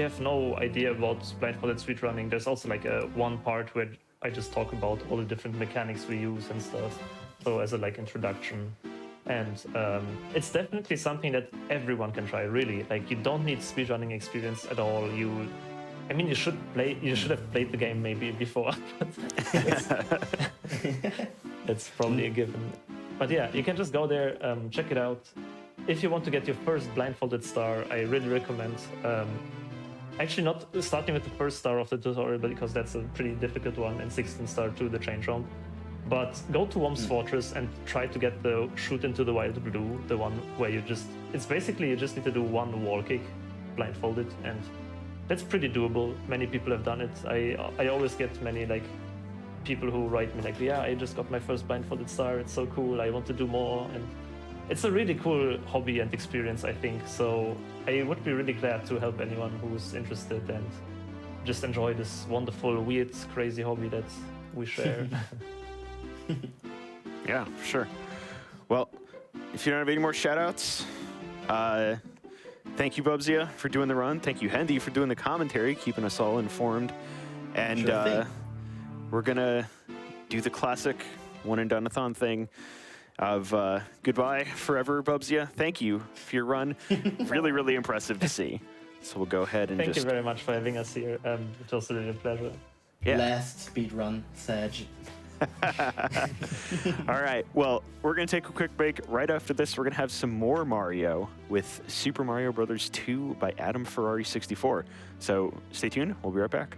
have no idea about blindfolded speedrunning, there's also like one part where I just talk about all the different mechanics we use and stuff. So as a like introduction. And it's definitely something that everyone can try, really. Like you don't need speedrunning experience at all. You should have played the game maybe before. That's probably a given. But yeah, you can just go there, check it out. If you want to get your first blindfolded star, I really recommend actually not starting with the first star of the tutorial, because that's a pretty difficult one, and 16 star to the change round. But go to Worm's Fortress and try to get the shoot into the wild blue, the one where it's basically you just need to do one wall kick blindfolded, and that's pretty doable. Many people have done it. I always get many like people who write me like, yeah, I just got my first blindfolded star. It's so cool. I want to do more. And it's a really cool hobby and experience, I think. So I would be really glad to help anyone who's interested and just enjoy this wonderful, weird, crazy hobby that we share. Yeah, for sure. Well, if you don't have any more shout-outs, thank you, Bubzia, for doing the run. Thank you, Hendy, for doing the commentary, keeping us all informed. And Sure thing. we're going to do the classic One-and-Done-athon thing of goodbye forever, Bubzia. Thank you for your run. Really, really impressive to see. So we'll go ahead and Thank just... you very much for having us here. It was really a pleasure. Yeah. Last speed run, Sag. All right. Well, we're going to take a quick break. Right after this, we're going to have some more Mario with Super Mario Bros. 2 by Adam Ferrari 64. So stay tuned. We'll be right back.